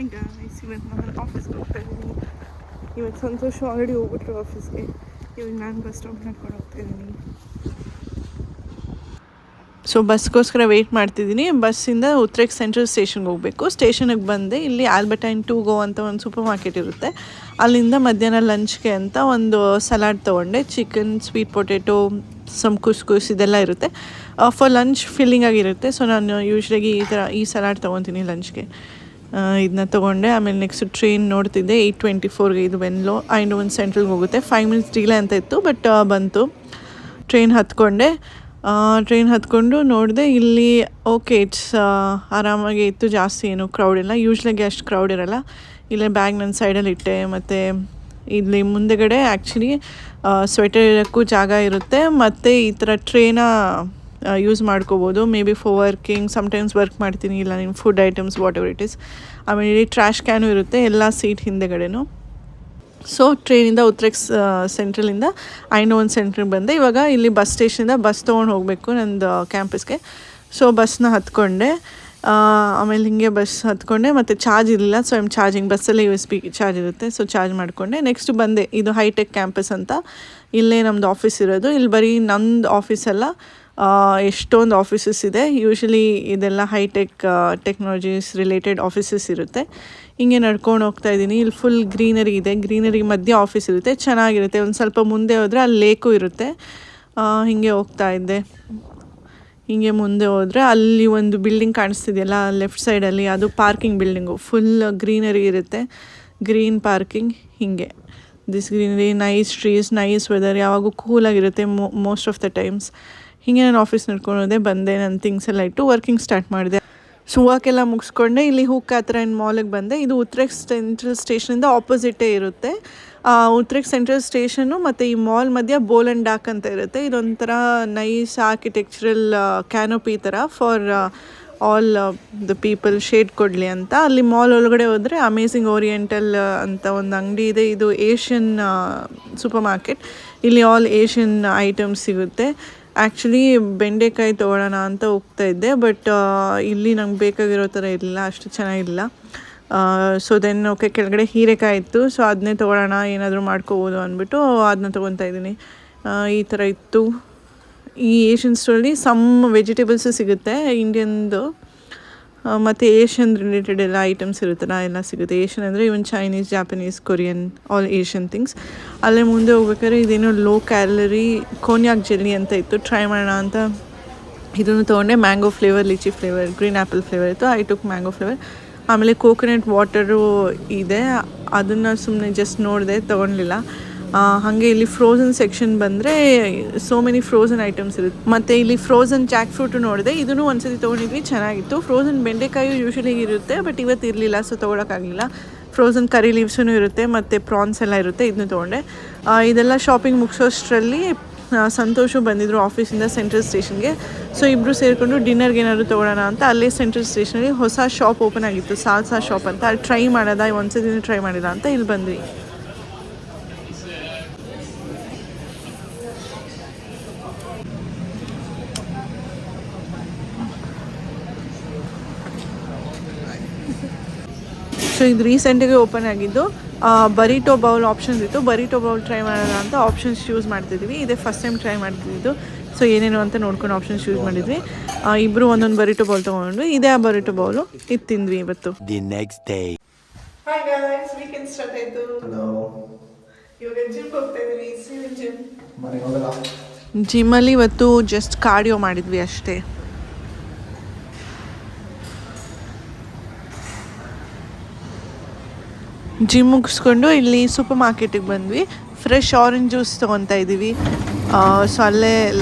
Hi guys, ಇವತ್ತು ನಾನು ಆಫೀಸ್ಗೆ ಹೋಗ್ತಾ ಇದ್ದೀನಿ. ಇವತ್ತು ಸಂತೋಷ ಆಲ್ರೆಡಿ ಹೋಗ್ಬಿಟ್ರು ಆಫೀಸ್ಗೆ. ಇವಾಗ ನಾನು ಬಸ್ ಸ್ಟಾಪ್ ನಡ್ಕೊಂಡು ಹೋಗ್ತಾ ಇದ್ದೀನಿ. ಸೊ ಬಸ್ಗೋಸ್ಕರ ವೆಯ್ಟ್ ಮಾಡ್ತಿದ್ದೀನಿ. ಬಸ್ಸಿಂದ ಉತ್ರೇಕ್ ಸೆಂಟ್ರಲ್ ಸ್ಟೇಷನ್ಗೆ ಹೋಗಬೇಕು. ಸ್ಟೇಷನಿಗೆ ಬಂದೆ. ಇಲ್ಲಿ ಆಲ್ಬರ್ಟೈನ್ ಟು ಗೋ ಅಂತ ಒಂದು ಸೂಪರ್ ಮಾರ್ಕೆಟ್ ಇರುತ್ತೆ. ಅಲ್ಲಿಂದ ಮಧ್ಯಾಹ್ನ ಲಂಚ್ಗೆ ಅಂತ ಒಂದು ಸಲಾಡ್ ತೊಗೊಂಡೆ. ಚಿಕನ್, ಸ್ವೀಟ್ ಪೊಟೆಟೊ, ಸಮ್ ಕುಸ್ಕುಸ್ ಇದೆಲ್ಲ ಇರುತ್ತೆ. ಫಾರ್ ಲಂಚ್ ಫಿಲ್ಲಿಂಗ್ ಆಗಿರುತ್ತೆ. ಸೊ ನಾನು ಯೂಶ್ವಲಾಗಿ ಈ ಸಲಾಡ್ ತೊಗೊತೀನಿ ಲಂಚ್ಗೆ. ಇದನ್ನ ತೊಗೊಂಡೆ. ಆಮೇಲೆ ನೆಕ್ಸ್ಟ್ ಟ್ರೈನ್ ನೋಡ್ತಿದ್ದೆ 8:24ಗೆ. ಇದು ವೆನ್ಲೋ ಒಂದು ಸೆಂಟ್ರಲ್ಗೆ ಹೋಗುತ್ತೆ. 5 ಮಿನಿಟ್ಸ್ ಡಿಲೇ ಅಂತ ಇತ್ತು, ಬಟ್ ಬಂತು. ಟ್ರೈನ್ ಹತ್ಕೊಂಡು ನೋಡಿದೆ. ಇಲ್ಲಿ ಓಕೆ, ಇಟ್ಸ್ ಆರಾಮಾಗಿ ಇತ್ತು. ಜಾಸ್ತಿ ಏನು ಕ್ರೌಡ್ ಇಲ್ಲ. ಯೂಶ್ವಲಾಗಿ ಅಷ್ಟು ಕ್ರೌಡ್ ಇರೋಲ್ಲ. ಇಲ್ಲೇ ಬ್ಯಾಗ್ ನನ್ನ ಸೈಡಲ್ಲಿ ಇಟ್ಟೆ. ಮತ್ತು ಇಲ್ಲಿ ಮುಂದೆಗಡೆ ಆ್ಯಕ್ಚುಲಿ ಸ್ವೆಟರ್ ಇರೋಕ್ಕೂ ಜಾಗ ಇರುತ್ತೆ. ಮತ್ತು ಈ ಥರ ಟ್ರೈನ ಯೂಸ್ ಮಾಡ್ಕೋಬೋದು. May be for working, sometimes work ಮಾಡ್ತೀನಿ, ಇಲ್ಲ ನಿಮ್ಮ food items, what ever it is. ಆಮೇಲೆ ಇಲ್ಲಿ ಟ್ರ್ಯಾಶ್ ಕ್ಯಾನು ಇರುತ್ತೆ ಎಲ್ಲ ಸೀಟ್ ಹಿಂದೆಗಡೆನೂ. ಸೊ ಟ್ರೈನಿಂದ ಉತ್ರೇಕ್ ಸೆಂಟ್ರಲಿಂದ ಒಂದು ಸೆಂಟ್ರಿಗೆ ಬಂದೆ. ಇವಾಗ ಇಲ್ಲಿ ಬಸ್ ಸ್ಟೇಷನಿಂದ ಬಸ್ ತೊಗೊಂಡು ಹೋಗಬೇಕು ನಂದು ಕ್ಯಾಂಪಸ್ಗೆ. ಸೊ ಬಸ್ನ ಹತ್ಕೊಂಡೆ. ಆಮೇಲೆ ಹಿಂಗೆ ಬಸ್ ಹತ್ಕೊಂಡೆ. ಮತ್ತು ಚಾರ್ಜ್ ಇರಲಿಲ್ಲ. ಸೊ ಚಾರ್ಜಿಂಗ್ ಬಸ್ಸಲ್ಲೇ USB ಚಾರ್ಜ್ ಇರುತ್ತೆ. ಸೊ ಚಾರ್ಜ್ ಮಾಡಿಕೊಂಡೆ. ನೆಕ್ಸ್ಟ್ ಬಂದೆ. ಇದು ಹೈಟೆಕ್ ಕ್ಯಾಂಪಸ್ ಅಂತ. ಇಲ್ಲೇ ನಮ್ಮದು ಆಫೀಸ್ ಇರೋದು. ಇಲ್ಲಿ ಬರೀ ನಮ್ಮದು ಆಫೀಸಲ್ಲ, ಎಷ್ಟೊಂದು ಆಫೀಸಸ್ ಇದೆ. ಯೂಶ್ವಲಿ ಇದೆಲ್ಲ ಹೈಟೆಕ್ ಟೆಕ್ನಾಲಜೀಸ್ ರಿಲೇಟೆಡ್ ಆಫೀಸಸ್ ಇರುತ್ತೆ. ಹಿಂಗೆ ನಡ್ಕೊಂಡು ಹೋಗ್ತಾ ಇದ್ದೀನಿ. ಇಲ್ಲಿ ಫುಲ್ ಗ್ರೀನರಿ ಇದೆ. ಗ್ರೀನರಿ ಮಧ್ಯೆ ಆಫೀಸ್ ಇರುತ್ತೆ. ಚೆನ್ನಾಗಿರುತ್ತೆ. ಒಂದು ಸ್ವಲ್ಪ ಮುಂದೆ ಹೋದರೆ ಅಲ್ಲಿ ಲೇಕು ಇರುತ್ತೆ. ಹಿಂಗೆ ಹೋಗ್ತಾ ಇದ್ದೆ. ಹಿಂಗೆ ಮುಂದೆ ಹೋದರೆ ಅಲ್ಲಿ ಒಂದು ಬಿಲ್ಡಿಂಗ್ ಕಾಣಿಸ್ತಿದೆಯಲ್ಲ ಲೆಫ್ಟ್ ಸೈಡಲ್ಲಿ, ಅದು ಪಾರ್ಕಿಂಗ್ ಬಿಲ್ಡಿಂಗು. ಫುಲ್ ಗ್ರೀನರಿ ಇರುತ್ತೆ. Green parking. ಹಿಂಗೆ this greenery, nice trees, nice weather. ಯಾವಾಗೂ ಕೂಲಾಗಿರುತ್ತೆ ಮೋಸ್ಟ್ ಆಫ್ ದ ಟೈಮ್ಸ್. ಹೀಗೆ ನಾನು ಆಫೀಸ್ ನಡ್ಕೊಂಡು ಹೋದೆ. ಬಂದೆ. ನನ್ನ ಥಿಂಗ್ಸ್ ಎಲ್ಲ ಇಟ್ಟು ವರ್ಕಿಂಗ್ ಸ್ಟಾರ್ಟ್ ಮಾಡಿದೆ. ಸೊ ವರ್ಕೆಲ್ಲ ಮುಗಿಸ್ಕೊಂಡೆ. ಇಲ್ಲಿ ಹೂಕಾತ್ರನ್ ಮಾಲಿಗೆ ಬಂದೆ. ಇದು ಉತ್ರೇಕ್ ಸೆಂಟ್ರಲ್ ಸ್ಟೇಷನಿಂದ ಆಪೋಸಿಟೇ ಇರುತ್ತೆ. ಉತ್ರೇಕ್ ಸೆಂಟ್ರಲ್ ಸ್ಟೇಷನ್ನು ಮತ್ತು ಈ ಮಾಲ್ ಮಧ್ಯ ಬೋಲ್ ಆ್ಯಂಡ್ ಡಾಕ್ ಅಂತ ಇರುತ್ತೆ. ಇದೊಂಥರ ನೈಸ್ ಆರ್ಕಿಟೆಕ್ಚರಲ್ ಕ್ಯಾನೋಪಿ ಥರ for all the people, shade ಕೊಡಲಿ ಅಂತ. ಅಲ್ಲಿ ಮಾಲ್ ಒಳಗಡೆ ಹೋದರೆ ಅಮೇಝಿಂಗ್ ಓರಿಯೆಂಟಲ್ ಅಂತ ಒಂದು ಅಂಗಡಿ ಇದೆ. ಇದು ಏಷ್ಯನ್ ಸೂಪರ್ ಮಾರ್ಕೆಟ್. ಇಲ್ಲಿ ಆಲ್ ಏಷ್ಯನ್ ಐಟಮ್ಸ್ ಸಿಗುತ್ತೆ. ಆ್ಯಕ್ಚುಲಿ ಬೆಂಡೆಕಾಯಿ ತೊಗೊಳ್ಳೋಣ ಅಂತ ಹೋಗ್ತಾ ಇದ್ದೆ, ಬಟ್ ಇಲ್ಲಿ ನಂಗೆ ಬೇಕಾಗಿರೋ ಥರ ಇರಲಿಲ್ಲ, ಅಷ್ಟು ಚೆನ್ನಾಗಿಲ್ಲ. ಸೊ ದೆನ್ ಓಕೆ, ಕೆಳಗಡೆ ಹೀರೆಕಾಯಿ ಇತ್ತು. ಸೊ ಅದನ್ನೇ ತೊಗೊಳ್ಳೋಣ, ಏನಾದರೂ ಮಾಡ್ಕೋಬೋದು ಅಂದ್ಬಿಟ್ಟು ಅದನ್ನ ತೊಗೊತಾ ಇದ್ದೀನಿ. ಈ ಥರ ಇತ್ತು. ಈ ಏಷ್ಯನ್ ಸ್ಟೋರಲ್ಲಿ ಸಮ್ ವೆಜಿಟೇಬಲ್ಸು ಸಿಗುತ್ತೆ, ಇಂಡಿಯನ್ದು ಮತ್ತು ಏಷ್ಯನ್ ರಿಲೇಟೆಡ್ ಎಲ್ಲ ಐಟಮ್ಸ್ ಇರುತ್ತಲ್ಲ ಎಲ್ಲ ಸಿಗುತ್ತೆ. ಏಷ್ಯನ್ ಅಂದರೆ even Chinese, Japanese, Korean, all Asian things. ಅಲ್ಲೇ ಮುಂದೆ ಹೋಗ್ಬೇಕಾದ್ರೆ ಇದೇನೋ ಲೋ ಕ್ಯಾಲರಿ ಕೋನ್ಯಾಕ್ ಜೆಲ್ಲಿ ಅಂತ ಇತ್ತು. ಟ್ರೈ ಮಾಡೋಣ ಅಂತ ಇದನ್ನು ತೊಗೊಂಡೆ. Mango flavour, lychee flavour, green apple flavour ಇತ್ತು. I took mango flavour. ಆಮೇಲೆ ಕೋಕೋನಟ್ ವಾಟರು ಇದೆ. ಅದನ್ನು ಸುಮ್ಮನೆ ಜಸ್ಟ್ ನೋಡಿದೆ, ತೊಗೊಳ್ಲಿಲ್ಲ. ಹಾಗೆ ಇಲ್ಲಿ ಫ್ರೋಝನ್ ಸೆಕ್ಷನ್ ಬಂದರೆ ಸೋ ಮೆನಿ ಫ್ರೋಝನ್ ಐಟಮ್ಸ್ ಇರುತ್ತೆ. ಮತ್ತು ಇಲ್ಲಿ ಫ್ರೋಝನ್ ಜಾಕ್ ಫ್ರೂಟು ನೋಡಿದೆ. ಇದನ್ನು ಒಂದ್ಸತಿ ತೊಗೊಂಡಿದ್ವಿ, ಚೆನ್ನಾಗಿತ್ತು. ಫ್ರೋಝನ್ ಬೆಂಡೆಕಾಯಿ ಯೂಶ್ವಲಿ ಇರುತ್ತೆ, ಬಟ್ ಇವತ್ತು ಇರಲಿಲ್ಲ, ಸೊ ತೊಗೊಳಕ್ಕಾಗಲಿಲ್ಲ. ಫ್ರೋಝನ್ ಕರಿ ಲೀವ್ಸೂ ಇರುತ್ತೆ ಮತ್ತು ಪ್ರಾನ್ಸ್ ಎಲ್ಲ ಇರುತ್ತೆ. ಇದನ್ನು ತೊಗೊಂಡೆ. ಇದೆಲ್ಲ ಶಾಪಿಂಗ್ ಮುಗಿಸೋಷ್ಟರಲ್ಲಿ ಸಂತೋಷು ಬಂದಿದ್ದರು ಆಫೀಸಿಂದ ಸೆಂಟ್ರಲ್ ಸ್ಟೇಷನ್ಗೆ. ಸೊ ಇಬ್ಬರು ಸೇರಿಕೊಂಡು ಡಿನ್ನರ್ಗೆ ಏನಾದರೂ ತೊಗೊಳ್ಳೋಣ ಅಂತ ಅಲ್ಲೇ ಸೆಂಟ್ರಲ್ ಸ್ಟೇಷನಲ್ಲಿ ಹೊಸ ಶಾಪ್ ಓಪನ್ ಆಗಿತ್ತು, ಸಾಲ್ಸಾ ಶಾಪ್ ಅಂತ. ಅಲ್ಲಿ ಟ್ರೈ ಮಾಡೋದ, ಒಂದ್ಸತಿ ಟ್ರೈ ಮಾಡಿಲ್ಲ ಅಂತ ಇಲ್ಲಿ ಬಂದ್ವಿ. ಸೊ ಇದು ರೀಸೆಂಟಾಗಿ ಓಪನ್ ಆಗಿದ್ದು. ಬರಿಟೋ ಬೌಲ್ ಆಪ್ಷನ್ಸ್ ಇತ್ತು. ಬರಿಟೋ ಬೌಲ್ ಟ್ರೈ ಮಾಡೋಣ ಅಂತ ಆಪ್ಷನ್ಸ್ ಯೂಸ್ ಮಾಡ್ತಿದ್ವಿ. ಇದೇ ಫಸ್ಟ್ ಟೈಮ್ ಟ್ರೈ ಮಾಡ್ತಿದ್ದು. ಸೊ ಏನೇನು ಅಂತ ನೋಡ್ಕೊಂಡು ಆಪ್ಷನ್ಸ್ ಯೂಸ್ ಮಾಡಿದ್ವಿ. ಇಬ್ಬರು ಒಂದೊಂದು ಬರಿಟೋ ಬೌಲ್ ತೊಗೊಂಡ್ವಿ. ಇದೇ ಆ ಬರಿಟೋ ಬೌಲು. ಇದು ತಿಂದ್ವಿ ಇವತ್ತು. ಹಾಯ್ ಗಾಯ್ಸ್, ವೀಕೆಂಡ್ ಸ್ಟಾರ್ಟ್ ಆಯಿತು. ಇವಾಗ ಜಿಮ್ಗೆ ಹೋಗ್ತಾ ಇದ್ದೀವಿ. ಜಿಮ್ಮಲ್ಲಿ ಇವತ್ತು ಜಸ್ಟ್ ಕಾರ್ಡಿಯೋ ಮಾಡಿದ್ವಿ ಅಷ್ಟೇ. ಜಿಮ್ ಮುಗಿಸ್ಕೊಂಡು ಇಲ್ಲಿ ಸೂಪರ್ ಮಾರ್ಕೆಟಿಗೆ ಬಂದ್ವಿ. ಫ್ರೆಶ್ ಆರೆಂಜ್ ಜ್ಯೂಸ್ ತೊಗೊತಾ ಇದ್ದೀವಿ. ಸೊ ಅಲ್ಲೇ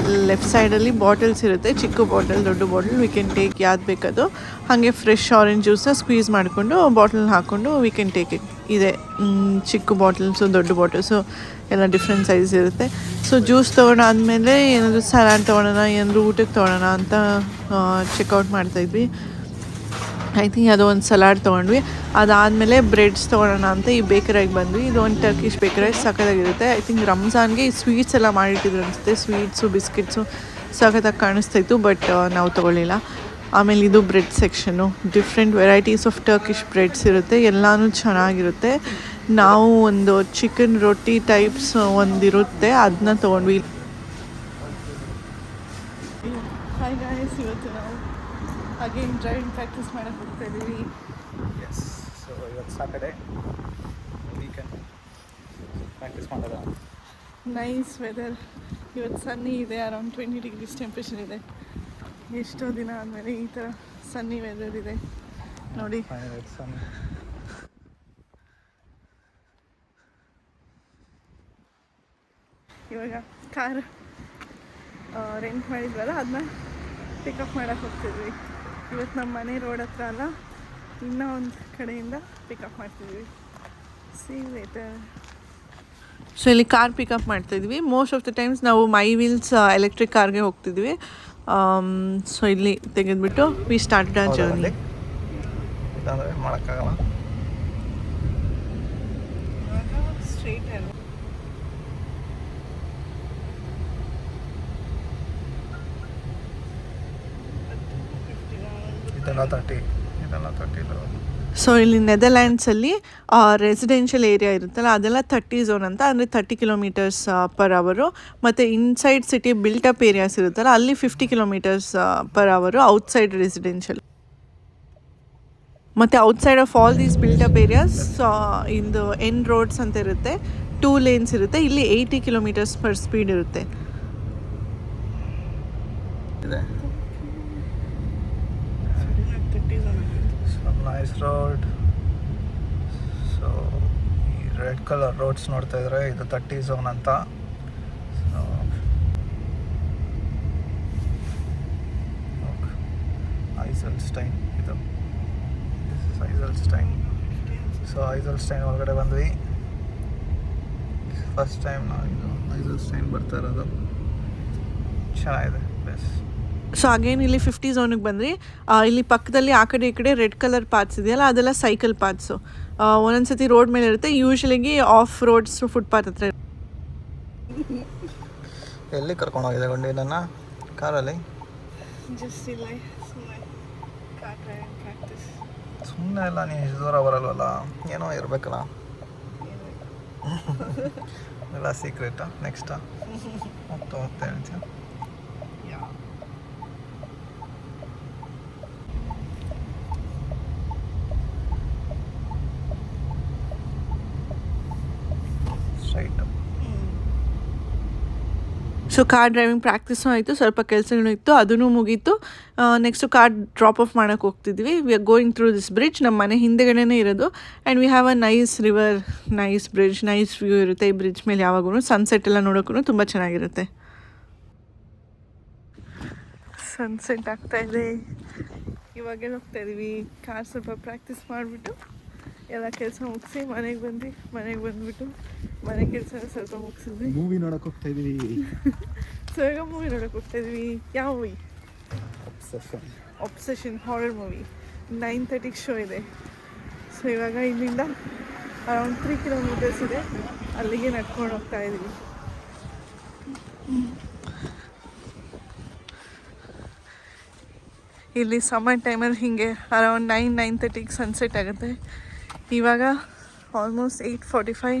ಲೆಫ್ಟ್ ಸೈಡಲ್ಲಿ ಬಾಟಲ್ಸ್ ಇರುತ್ತೆ, ಚಿಕ್ಕ ಬಾಟಲ್, ದೊಡ್ಡ ಬಾಟಲ್. ವಿ ಕ್ಯಾನ್ ಟೇಕ್ ಯಾವ್ದು ಬೇಕದು. ಹಾಗೆ ಫ್ರೆಶ್ ಆರೆಂಜ್ ಜ್ಯೂಸನ್ನ ಸ್ಕ್ವೀಸ್ ಮಾಡಿಕೊಂಡು ಬಾಟಲ್ ಹಾಕ್ಕೊಂಡು ವಿ ಕ್ಯಾನ್ ಟೇಕ್ ಇಟ್. ಇದೆ ಚಿಕ್ಕ ಬಾಟಲ್ಸು, ದೊಡ್ಡ ಬಾಟಲ್ಸು ಎಲ್ಲ ಡಿಫ್ರೆಂಟ್ ಸೈಜ್ ಇರುತ್ತೆ. ಸೊ ಜ್ಯೂಸ್ ತೊಗೊಂಡಾದ್ಮೇಲೆ ಏನಾದರೂ ಸಲಾಡ್ ತೊಗೊಳೋಣ, ಏನಾದರೂ ಊಟಕ್ಕೆ ತೊಗೊಳೋಣ ಅಂತ ಚೆಕ್ಔಟ್ ಮಾಡ್ತಾಯಿದ್ವಿ. ಐ ಥಿಂಕ್ ಅದು ಒಂದು ಸಲಾಡ್ ತೊಗೊಂಡ್ವಿ. ಅದಾದಮೇಲೆ ಬ್ರೆಡ್ಸ್ ತೊಗೊಳೋಣ ಅಂತ ಈ ಬೇಕರಿಗೆ ಬಂದ್ವಿ. ಇದು ಒಂದು ಟರ್ಕಿಶ್ ಬೇಕರಿ, ಸಖತ್ತಾಗಿರುತ್ತೆ. ಐ ಥಿಂಕ್ ರಂಜಾನ್ಗೆ ಈ ಸ್ವೀಟ್ಸ್ ಎಲ್ಲ ಮಾಡಿಟ್ಟಿದ್ರು ಅನಿಸುತ್ತೆ. ಸ್ವೀಟ್ಸು, ಬಿಸ್ಕಿಟ್ಸು ಸಖತ್ತಾಗಿ ಕಾಣಿಸ್ತಾಯಿತ್ತು, ಬಟ್ ನಾವು ತೊಗೊಳ್ಳಿಲ್ಲ. ಆಮೇಲೆ ಇದು bread section, different varieties of Turkish breads ಇರುತ್ತೆ, ಎಲ್ಲನೂ ಚೆನ್ನಾಗಿರುತ್ತೆ. ನಾವು ಒಂದು ಚಿಕನ್ ರೊಟ್ಟಿ ಟೈಪ್ಸ್ ಒಂದಿರುತ್ತೆ, ಅದನ್ನ ತೊಗೊಂಡ್ವಿ. ಹಾಯ್ ಗಾಯ್ಸ್, ಇವತ್ತು ನಾವು ಅಗೇನ್ ಡ್ರೈವಿಂಗ್ ಪ್ರಾಕ್ಟೀಸ್ ಮಾಡೋಕ್ಕೆ ಹೋಗ್ತಾ ಇದ್ದೀವಿ. ಎಸ್, ಸೊ ಇವತ್ತು ಸಾಟರ್ಡೆ ವೀಕೆಂಡ್ ಪ್ರಾಕ್ಟೀಸ್ ಮಾಡೋದ. ನೈಸ್ ವೆದರ್, ಇವತ್ತು ಸನ್ನಿ ಇದೆ, ಅರೌಂಡ್ 20 ಡಿಗ್ರೀಸ್ ಟೆಂಪ್ರೇಚರ್ ಇದೆ. ಎಷ್ಟೋ ದಿನ ಆದಮೇಲೆ ಈ ಥರ ಸನ್ನಿ ವೆದರ್ ಇದೆ ನೋಡಿ. ಇವಾಗ ಕಾರ್ ರೆಂಟ್ ಮಾಡಿದ್ವಲ್ಲ, ಅದನ್ನ ಪಿಕಪ್ ಮಾಡೋಕ್ಕೆ ಹೋಗ್ತಿದ್ವಿ. ಇವತ್ತು ನಮ್ಮ ಮನೆ ರೋಡ್ ಹತ್ರ ಅಲ್ಲ, ಇನ್ನೂ ಒಂದು ಕಡೆಯಿಂದ ಪಿಕಪ್ ಮಾಡ್ತಿದ್ವಿ. C litre. ಸೊ ಇಲ್ಲಿ ಕಾರ್ ಪಿಕಪ್ ಮಾಡ್ತಾಯಿದ್ವಿ. ಮೋಸ್ಟ್ ಆಫ್ ದ ಟೈಮ್ಸ್ ನಾವು ಮೈ ವೀಲ್ಸ್ ಎಲೆಕ್ಟ್ರಿಕ್ ಕಾರ್ಗೆ ಹೋಗ್ತಿದ್ವಿ. ಸೊ ಇಲ್ಲಿ ತೆಗೆದುಬಿಟ್ಟು ವಿ ಸ್ಟಾರ್ಟೆಡ್ ಆ ಜರ್ನಿ. ಮಾಡೋಕ್ಕಾಗಲ್ಲ, ಸ್ಟ್ರೈಟ್ ಇದೆಲ್ಲ 30 ಸೊ ಇಲ್ಲಿ ನೆದರ್ಲ್ಯಾಂಡ್ಸಲ್ಲಿ ರೆಸಿಡೆನ್ಷಿಯಲ್ ಏರಿಯಾ ಇರುತ್ತಲ್ಲ, ಅದೆಲ್ಲ 30 ಝೋನ್ ಅಂತ, ಅಂದರೆ 30 ಕಿಲೋಮೀಟರ್ಸ್ ಪರ್ ಅವರು. ಮತ್ತು ಇನ್ಸೈಡ್ ಸಿಟಿ ಬಿಲ್ಟಪ್ ಏರಿಯಾಸ್ ಇರುತ್ತಲ್ಲ, ಅಲ್ಲಿ 50 ಕಿಲೋಮೀಟರ್ಸ್ ಪರ್ ಅವರು ಔಟ್ಸೈಡ್ ರೆಸಿಡೆನ್ಷಿಯಲ್. ಮತ್ತು outside of all these built up areas ಇಂದು ಎಂಡ್ ರೋಡ್ಸ್ ಅಂತ ಇರುತ್ತೆ, 2 ಲೇನ್ಸ್ ಇರುತ್ತೆ. ಇಲ್ಲಿ 80 ಕಿಲೋಮೀಟರ್ಸ್ ಪರ್ ಸ್ಪೀಡ್ ಇರುತ್ತೆ. Nice road. ಸೊ ಈ ರೆಡ್ ಕಲರ್ ರೋಡ್ಸ್ ನೋಡ್ತಾ ಇದ್ರೆ ಇದು 30 ಝೋನ್ ಅಂತ. ಸೊ ಐಸಲ್ಸ್ಟೈನ್, ಇದು this is Eiselstein. So Eiselstein ಒಳಗಡೆ ಬಂದ್ವಿ. ಫಸ್ಟ್ ಟೈಮ್ ನಾವು ಇದು ಐಸಲ್ಸ್ಟೈನ್ ಬರ್ತಾ ಇರೋದು. ಚೆನ್ನಾಗಿದೆ ಪ್ಲೇಸ್. ಸೊ ಅಗೇನ್ ಇಲ್ಲಿ 50 ಝೋನಿಗೆ ಬಂದ್ರಿ. ಇಲ್ಲಿ ಪಕ್ಕದಲ್ಲಿ ಆ ಕಡೆ ಈ ಕಡೆ ರೆಡ್ ಕಲರ್ ಪಾತ್ಸ್ ಇದೆಯಲ್ಲ, ಅದೆಲ್ಲ ಸೈಕಲ್ ಪಾತ್ಸು. ಒಂದೊಂದ್ಸತಿ ರೋಡ್ ಮೇಲೆ ಇರುತ್ತೆ, ಯೂಶ್ವಲಿಗೆ ಆಫ್ ರೋಡ್ಸ್ ಫುಟ್ಪಾತ್ ಹತ್ರ. ಎಲ್ಲಿ ಕರ್ಕೊಂಡು ಹೋಗಿದೆ ಗೊಂಡಿ ನನ್ನ ಕಾರಲ್ಲಿ? ಸುಮ್ಮನೆ ಎಲ್ಲ ನೀವು ಇಷ್ಟು ದೂರ ಬರಲ್ವಲ್ಲ, ಏನೋ ಇರಬೇಕಲ್ಲ. ಎಲ್ಲ ಸೀಕ್ರೆಟಾ? ನೆಕ್ಸ್ಟಾ ಹೋಗ್ತಾ ಹೇಳ್ತೀಯ? ಸೊ ಕಾರ್ ಡ್ರೈವಿಂಗ್ ಪ್ರಾಕ್ಟೀಸು ಆಯಿತು, ಸ್ವಲ್ಪ ಕೆಲಸಗಳು ಇತ್ತು, ಅದೂ ಮುಗೀತು. ನೆಕ್ಸ್ಟು ಕಾರ್ ಡ್ರಾಪ್ ಆಫ್ ಮಾಡೋಕ್ಕೆ ಹೋಗ್ತಿದ್ವಿ. We are going through this bridge. ನಮ್ಮ ಮನೆ ಹಿಂದೆಗಡೆನೇ ಇರೋದು. And we have a nice river, nice bridge, nice view ಇರುತ್ತೆ ಈ ಬ್ರಿಡ್ಜ್ ಮೇಲೆ. ಯಾವಾಗೂ ಸನ್ಸೆಟ್ ಎಲ್ಲ ನೋಡೋಕ್ಕೂ ತುಂಬ ಚೆನ್ನಾಗಿರುತ್ತೆ. ಸನ್ಸೆಟ್ ಆಗ್ತಾಯಿದೆ, ಇವಾಗೇ ಹೋಗ್ತಾ ಇದ್ದೀವಿ. ಕಾರ್ ಸ್ವಲ್ಪ ಪ್ರಾಕ್ಟೀಸ್ ಮಾಡಿಬಿಟ್ಟು ಎಲ್ಲ ಕೆಲಸ ಮುಗಿಸಿ ಮನೆಗೆ ಬಂದುಬಿಟ್ಟು ಮನೆ ಕೆಲಸ ಸ್ವಲ್ಪ ಮುಗಿಸಿದ್ವಿ. ಮೂವಿ ನೋಡೋಕೆ ಹೋಗ್ತಾ ಇದ್ದೀವಿ. ಸೊ ಈಗ ಮೂವಿ ನೋಡೋಕೆ ಹೋಗ್ತಾ ಇದ್ದೀವಿ. ಯಾವ movie? Obsession horror movie. 9:30 show ಇದೆ. ಸೊ ಇವಾಗ ಇಲ್ಲಿಂದ ಅರೌಂಡ್ 3 ಕಿಲೋಮೀಟರ್ಸ್ ಇದೆ, ಅಲ್ಲಿಗೆ ನಡ್ಕೊಂಡು ಹೋಗ್ತಾ ಇದ್ದೀವಿ. ಇಲ್ಲಿ ಸಮ್ಮರ್ ಟೈಮಲ್ಲಿ ಹೀಗೆ ಅರೌಂಡ್ 9:30 ಸನ್ಸೆಟ್ ಆಗುತ್ತೆ. ಇವಾಗ ಆಲ್ಮೋಸ್ಟ್ 8:45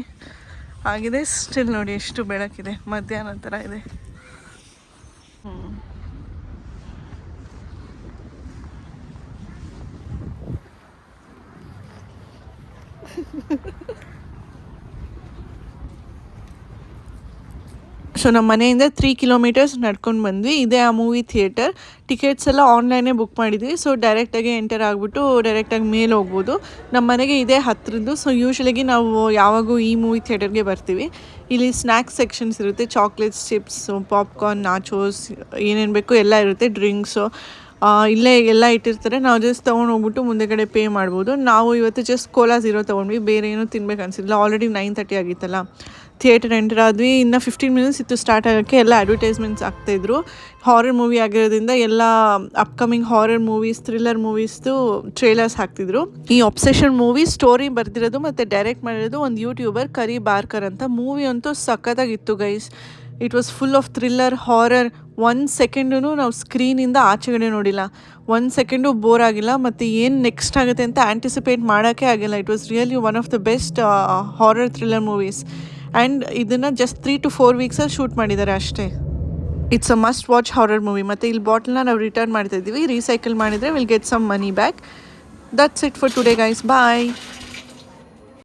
ಆಗಿದೆ. ಸ್ಟಿಲ್ ನೋಡಿ ಎಷ್ಟು ಬೆಳಕಿದೆ, ಮಧ್ಯಾಹ್ನ ಥರ ಇದೆ. ಸೊ ನಮ್ಮ ಮನೆಯಿಂದ 3 ಕಿಲೋಮೀಟರ್ಸ್ ನಡ್ಕೊಂಡು ಬಂದ್ವಿ. ಇದೇ ಆ ಮೂವಿ ಥಿಯೇಟರ್. ಟಿಕೆಟ್ಸ್ ಎಲ್ಲ ಆನ್ಲೈನೇ ಬುಕ್ ಮಾಡಿದ್ವಿ. ಸೊ ಡೈರೆಕ್ಟಾಗಿ ಎಂಟರ್ ಆಗಿಬಿಟ್ಟು ಡೈರೆಕ್ಟಾಗಿ ಮೇಲೆ ಹೋಗ್ಬೋದು. ನಮ್ಮ ಮನೆಗೆ ಇದೇ ಹತ್ತಿರದ್ದು. ಸೊ ಯೂಶ್ವಲಿಗೆ ನಾವು ಯಾವಾಗೂ ಈ ಮೂವಿ ಥಿಯೇಟರ್ಗೆ ಬರ್ತೀವಿ. ಇಲ್ಲಿ ಸ್ನ್ಯಾಕ್ಸ್ ಸೆಕ್ಷನ್ಸ್ ಇರುತ್ತೆ, ಚಾಕ್ಲೇಟ್ಸ್, ಚಿಪ್ಸು, ಪಾಪ್ಕಾರ್ನ್, ನಾಚೋಸ್, ಏನೇನು ಬೇಕು ಎಲ್ಲ ಇರುತ್ತೆ, ಡ್ರಿಂಕ್ಸು ಇಲ್ಲೇ ಎಲ್ಲ ಇಟ್ಟಿರ್ತಾರೆ. ನಾವು ಜಸ್ಟ್ ತೊಗೊಂಡು ಹೋಗ್ಬಿಟ್ಟು ಮುಂದೆಗಡೆ ಪೇ ಮಾಡ್ಬೋದು. ನಾವು ಇವತ್ತು ಜಸ್ಟ್ ಕೋಲಾ ಝೀರೋ ತೊಗೊಂಡ್ವಿ, ಬೇರೆ ಏನೂ ತಿನ್ಬೇಕು ಅನಿಸಿಲ್ಲ. ಆಲ್ರೆಡಿ 9:30 ಆಗಿತ್ತಲ್ಲ. ಥಿಯೇಟರ್ ಎಂಟರ್ ಆದ್ವಿ. ಇನ್ನು 15 ಮಿನಿಟ್ಸ್ ಇತ್ತು ಸ್ಟಾರ್ಟ್ ಆಗೋಕ್ಕೆ. ಎಲ್ಲ ಅಡ್ವರ್ಟೈಸ್ಮೆಂಟ್ಸ್ ಆಗ್ತಾಯಿದ್ರು. ಹಾರರ್ ಮೂವಿ ಆಗಿರೋದ್ರಿಂದ ಎಲ್ಲ ಅಪ್ಕಮಿಂಗ್ ಹಾರರ್ ಮೂವೀಸ್, ಥ್ರಿಲ್ಲರ್ ಮೂವೀಸ್ದು ಟ್ರೇಲರ್ಸ್ ಹಾಕ್ತಿದ್ರು. ಈ ಒಬ್ಸೆಷನ್ ಮೂವಿ ಸ್ಟೋರಿ ಬರ್ದಿರೋದು ಮತ್ತು ಡೈರೆಕ್ಟ್ ಮಾಡಿರೋದು ಒಂದು ಯೂಟ್ಯೂಬರ್ ಕರಿ ಬಾರ್ಕರ್ ಅಂತ. ಮೂವಿ ಅಂತೂ ಸಖತ್ತಾಗಿತ್ತು guys. It was full of thriller horror. 1 ಸೆಕೆಂಡೂ ನಾವು ಸ್ಕ್ರೀನಿಂದ ಆಚೆಗಡೆ ನೋಡಿಲ್ಲ, 1 ಸೆಕೆಂಡು ಬೋರ್ ಆಗಿಲ್ಲ, ಮತ್ತು ಏನು ನೆಕ್ಸ್ಟ್ ಆಗುತ್ತೆ ಅಂತ ಆ್ಯಂಟಿಸಿಪೇಟ್ ಮಾಡೋಕ್ಕೆ ಆಗಿಲ್ಲ. It was really one of the best horror thriller movies. And ಇದನ್ನು ಜಸ್ಟ್ 3 to 4 ವೀಕ್ಸಲ್ಲಿ ಶೂಟ್ ಮಾಡಿದ್ದಾರೆ ಅಷ್ಟೇ. It's a must watch horror movie. ಮತ್ತು ಇಲ್ಲಿ ಬಾಟಲ್ನ ನಾವು ರಿಟರ್ನ್ ಮಾಡ್ತಾಯಿದ್ದೀವಿ, ರೀಸೈಕಲ್ ಮಾಡಿದರೆ will get some money back. That's it for today guys, bye.